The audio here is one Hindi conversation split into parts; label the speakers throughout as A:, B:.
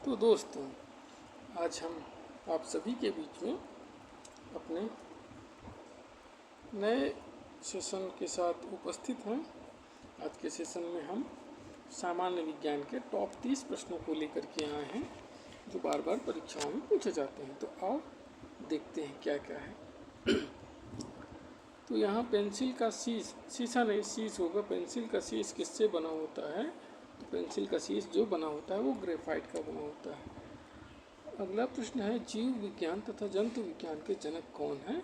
A: तो दोस्तों, आज हम आप सभी के बीच में अपने नए सेशन के साथ उपस्थित हैं। आज के सेशन में हम सामान्य विज्ञान के टॉप 30 प्रश्नों को लेकर के आए हैं जो बार बार परीक्षाओं में पूछे जाते हैं। तो आओ देखते हैं क्या क्या है। तो यहाँ पेंसिल का शीशा नहीं, शीश होगा। पेंसिल का शीश किससे बना होता है? तो पेंसिल का शीश जो बना होता है वो ग्रेफाइट का बना होता है। अगला प्रश्न है, जीव विज्ञान तथा जंतु विज्ञान के जनक कौन है?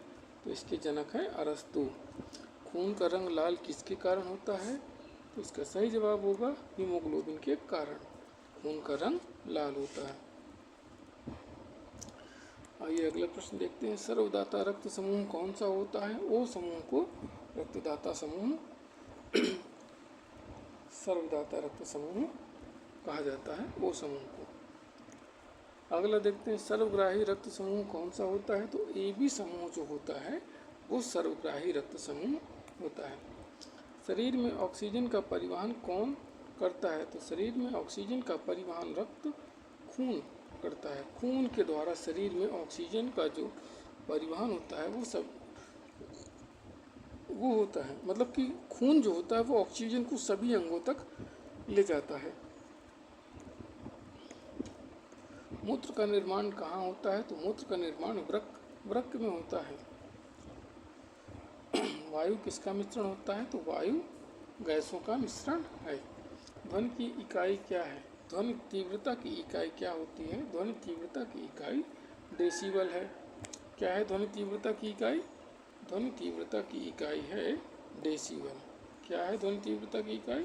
A: तो इसके जनक है अरस्तु। खून का रंग लाल किसके कारण होता है? तो इसका सही जवाब होगा हीमोग्लोबिन के कारण खून का रंग लाल होता है। आइए अगला प्रश्न देखते हैं, सर्वदाता रक्त समूह कौन सा होता है? ओ समूह को रक्तदाता समूह सर्वदाता रक्त समूह कहा जाता है, ओ समूह को। अगला देखते हैं, सर्वग्राही रक्त समूह कौन सा होता है? तो AB समूह जो होता है वो सर्वग्राही रक्त समूह होता है। शरीर में ऑक्सीजन का परिवहन कौन करता है? तो शरीर में ऑक्सीजन का परिवहन रक्त खून करता है। खून के द्वारा शरीर में ऑक्सीजन का जो परिवहन होता है वो होता है, मतलब कि खून जो होता है वो ऑक्सीजन को सभी अंगों तक ले जाता है। मूत्र का निर्माण कहाँ होता है? तो मूत्र का निर्माण वृक्क में होता है। वायु किसका मिश्रण होता है? तो वायु गैसों का मिश्रण है। ध्वनि की इकाई क्या है? ध्वनि तीव्रता की इकाई क्या होती है? ध्वनि तीव्रता की इकाई डेसिबल है। क्या है ध्वनि तीव्रता की इकाई? ध्वनि तीव्रता की इकाई है डेसिबल। क्या है ध्वनि तीव्रता की इकाई?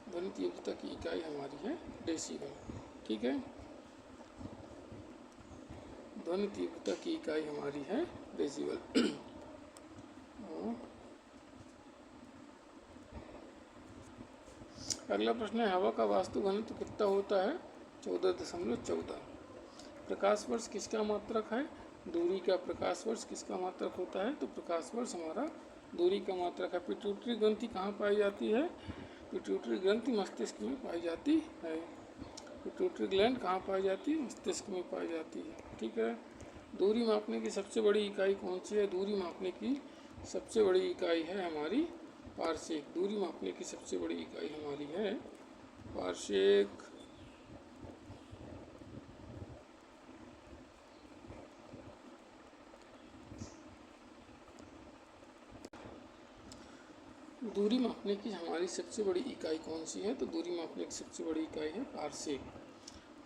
A: ध्वनि तीव्रता की इकाई हमारी है डेसिबल। ठीक है, ध्वनि तीव्रता की इकाई हमारी है डेसिबल। अगला प्रश्न है, हवा का वास्तु घनत्व कितना होता है? 14.14। प्रकाश वर्ष किसका मात्रक है? दूरी का प्रकाश वर्ष किसका मात्रक होता है? तो प्रकाश वर्ष हमारा दूरी का मात्रक है। पिट्यूटरी ग्रंथि कहाँ पाई जाती है? पिट्यूटरी ग्रंथि मस्तिष्क में पाई जाती है। पिट्यूटरी ग्लैंड कहाँ पाई जाती है? मस्तिष्क में पाई जाती है। ठीक है, दूरी मापने की सबसे बड़ी इकाई कौन सी है? दूरी मापने की सबसे बड़ी इकाई है हमारी पारसेक। दूरी मापने की सबसे बड़ी इकाई हमारी है पारसेक। दूरी मापने की हमारी सबसे बड़ी इकाई कौन सी है? तो दूरी मापने की सबसे बड़ी इकाई है पारसेक।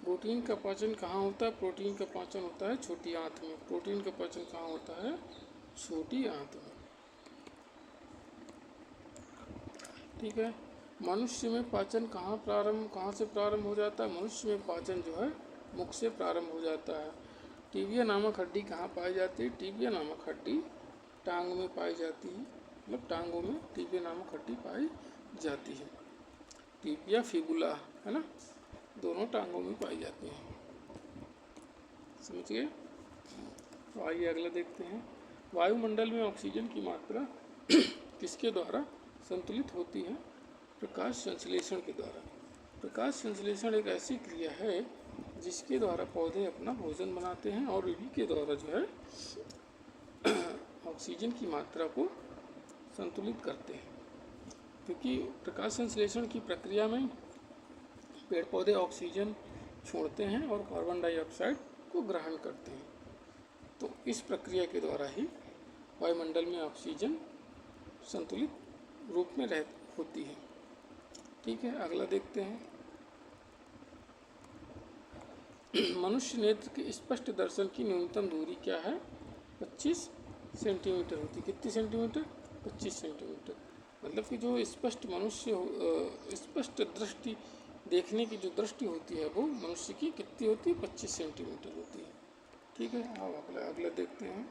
A: प्रोटीन का पाचन कहाँ होता है? प्रोटीन का पाचन होता है छोटी आंत में। प्रोटीन का पाचन कहाँ होता है? छोटी आंत में। ठीक है, मनुष्य में पाचन कहाँ से प्रारंभ हो जाता है? मनुष्य में पाचन जो है मुख से प्रारंभ हो जाता है। टीबिया नामक हड्डी कहाँ पाई जाती है? टीबिया नामक हड्डी टांग में पाई जाती है, मतलब टांगों में टीबिया नामक हड्डी पाई जाती है। टीबिया फिबुला है ना, दोनों टांगों में पाई जाती हैं। समझ गए? तो आइए अगला देखते हैं, वायुमंडल में ऑक्सीजन की मात्रा किसके द्वारा संतुलित होती है? प्रकाश संश्लेषण के द्वारा। प्रकाश संश्लेषण एक ऐसी क्रिया है जिसके द्वारा पौधे अपना भोजन बनाते हैं और इन्हीं के द्वारा जो है ऑक्सीजन की मात्रा को संतुलित करते हैं। क्योंकि प्रकाश संश्लेषण की प्रक्रिया में पेड़ पौधे ऑक्सीजन छोड़ते हैं और कार्बन डाइऑक्साइड को ग्रहण करते हैं। तो इस प्रक्रिया के द्वारा ही वायुमंडल में ऑक्सीजन संतुलित रूप में होती है। ठीक है, अगला देखते हैं, मनुष्य नेत्र के स्पष्ट दर्शन की न्यूनतम दूरी क्या है? 25 सेंटीमीटर होती है। कितनी सेंटीमीटर? 25 सेंटीमीटर। मतलब कि जो स्पष्ट स्पष्ट दृष्टि देखने की जो दृष्टि होती है वो मनुष्य की कितनी होती है? 25 सेंटीमीटर होती है। ठीक है, अब अगला देखते हैं,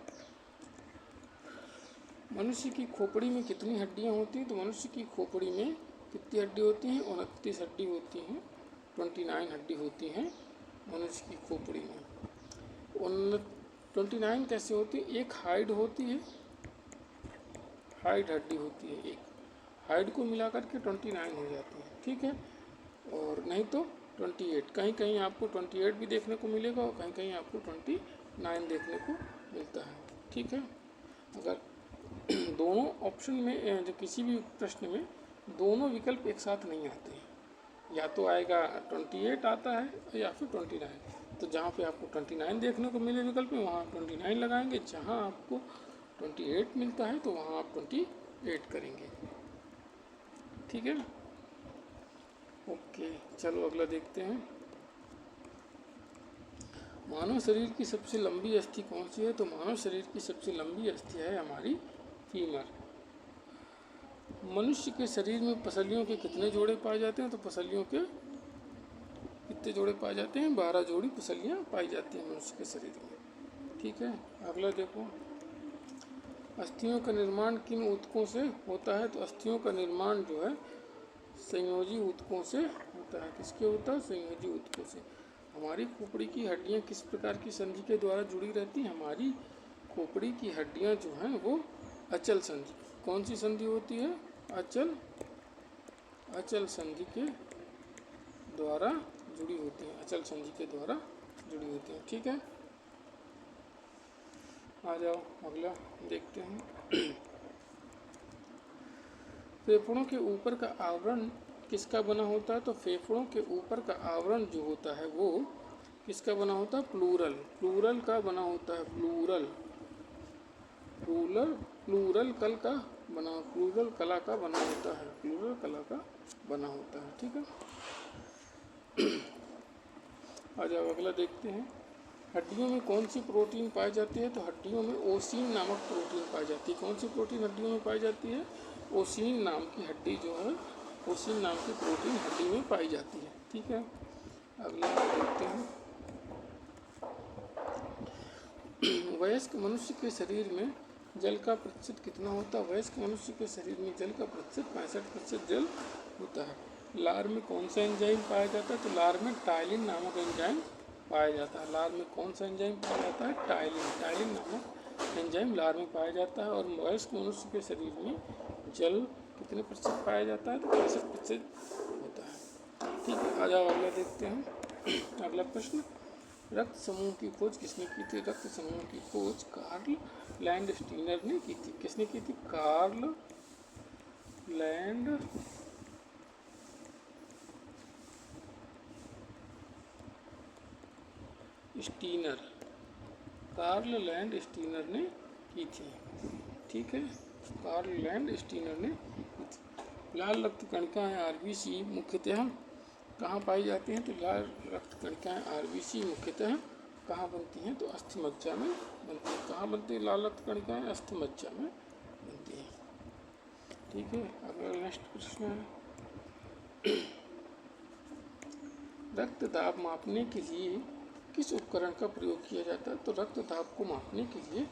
A: मनुष्य की खोपड़ी में कितनी हड्डियां होती हैं? तो मनुष्य की खोपड़ी में कितनी हड्डी होती हैं? 29 हड्डी होती हैं। 29 हड्डी होती हैं मनुष्य की खोपड़ी में। 29 कैसे होती है? एक हाइड होती है, हाइड हड्डी होती है एक, हाइड को मिला करके 29 हो जाती है। ठीक है, और नहीं तो 28, कहीं कहीं आपको 28 भी देखने को मिलेगा और कहीं कहीं आपको 29 देखने को मिलता है। ठीक है, अगर दोनों ऑप्शन में जो किसी भी प्रश्न में दोनों विकल्प एक साथ नहीं आते हैं, या तो आएगा 28 आता है या फिर 29, तो जहाँ पे आपको 29 देखने को मिले विकल्प में वहाँ 29 लगाएंगे, जहाँ आपको 28 मिलता है तो वहाँ आप 28 करेंगे। ठीक है, ओके, चलो अगला देखते हैं। मानव शरीर की सबसे लंबी अस्थि कौन सी है? तो मानव शरीर की सबसे लंबी अस्थि है हमारी फीमर। मनुष्य के शरीर में पसलियों के कितने जोड़े पाए जाते हैं? तो पसलियों के कितने जोड़े पाए जाते हैं? 12 जोड़ी पसलियाँ पाई जाती हैं मनुष्य के शरीर में। ठीक है, अगला देखो, अस्थियों का निर्माण किन ऊतकों से होता है? तो अस्थियों का निर्माण जो है संयोजी ऊतकों से होता है। किसके होता है? संयोजी ऊतकों से। हमारी खोपड़ी की हड्डियां किस प्रकार की संधि के द्वारा जुड़ी रहती हैं? हमारी खोपड़ी की हड्डियां जो हैं वो अचल संधि, कौन सी संधि होती है? अचल संधि के द्वारा जुड़ी होती हैं, अचल संधि के द्वारा जुड़ी होती हैं। ठीक है, आ जाओ अगला देखते हैं। फेफड़ों के ऊपर का आवरण किसका बना होता है? तो फेफड़ों के ऊपर का आवरण जो होता है वो किसका बना होता है? प्लूरल, प्लूरल का बना होता है। प्लूरल कल का बना, प्लूरल कला का बना होता है, प्लूरल कला का बना होता है। ठीक है, आ जाओ अगला देखते हैं। हड्डियों में कौन सी प्रोटीन पाई जाती है? तो हड्डियों में ओसीन नामक प्रोटीन पाई जाती है। कौन सी प्रोटीन हड्डियों में पाई जाती है? ओसीन नाम की हड्डी जो है, ओसीन नाम की प्रोटीन हड्डी में पाई जाती है। ठीक है, अगला देखते हैं। वयस्क मनुष्य के शरीर में जल का प्रतिशत कितना होता है? वयस्क मनुष्य के शरीर में जल का प्रतिशत 65% जल होता है। लार में कौन सा एंजाइम पाया जाता है? तो लार में टाइलिन नामक एंजाइम पाया जाता है। लार में कौन सा एंजाइम पाया जाता है? टाइलिन नामक एंजाइम लार में पाया जाता है। और वयस्क मनुष्य के शरीर में जल कितने प्रतिशत पाया जाता है? तो 65% होता है। ठीक है, आ जाओ अगला देखते हैं। अगला प्रश्न, रक्त समूह की खोज किसने की थी? रक्त समूह की खोज कार्ल लैंडस्टीनर ने की थी। किसने की थी? Karl Landsteiner, Karl Landsteiner ने की थी। ठीक है, कार्ल लैंड स्टीनर ने की थी। लाल रक्त कणिकाएं आरबीसी मुख्यतः कहाँ पाई जाती हैं? तो लाल रक्त कणिकाएं आरबीसी मुख्यतः कहाँ बनती हैं? तो अस्थि मज्जा में बनती है। कहाँ बनती है लाल रक्त कणिकाएं? अस्थि मज्जा में बनती हैं। ठीक है, अगला नेक्स्ट प्रश्न है, रक्त दाब मापने के लिए किस उपकरण का प्रयोग किया जाता है? तो रक्त दाब को मापने के लिए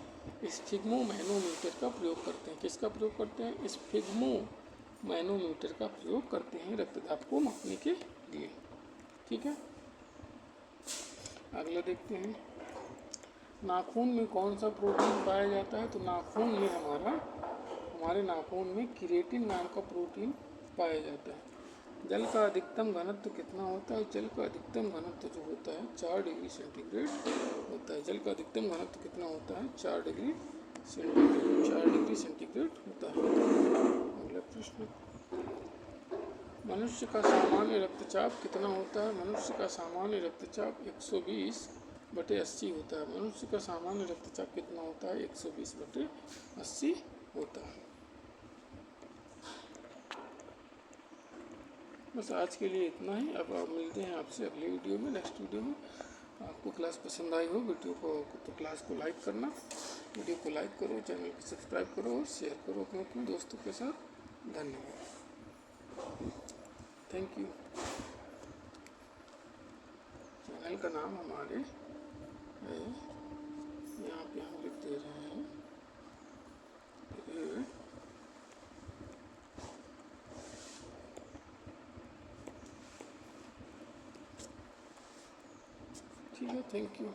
A: स्फिग्मोमैनोमीटर का प्रयोग करते हैं। किसका प्रयोग करते हैं? स्फिग्मोमैनोमीटर का प्रयोग करते हैं रक्त दाब को मापने के लिए। ठीक है, अगला देखते हैं। नाखून में कौन सा प्रोटीन पाया जाता है? तो नाखून में हमारे नाखून में केराटिन नाम का प्रोटीन पाया जाता है। जल का अधिकतम घनत्व कितना होता है? जल का अधिकतम घनत्व जो होता है 4 डिग्री सेंटीग्रेड होता है। जल का अधिकतम घनत्व कितना होता है? 4 डिग्री सेंटीग्रेड होता है। अगला प्रश्न, मनुष्य का सामान्य रक्तचाप कितना होता है? मनुष्य का सामान्य रक्तचाप 120/80 होता है। मनुष्य का सामान्य रक्तचाप कितना होता है? 120/80 होता है। बस आज के लिए इतना ही। अब आप मिलते हैं आपसे अगले वीडियो में, नेक्स्ट वीडियो में। आपको क्लास पसंद आई हो वीडियो को तो क्लास को लाइक करना, वीडियो को लाइक करो, चैनल को सब्सक्राइब करो और शेयर करो अपने दोस्तों के साथ। धन्यवाद, थैंक यू। चैनल का नाम हमारे है, यहाँ पे हम लिख दे रहे हैं, ठीक है, थैंक यू।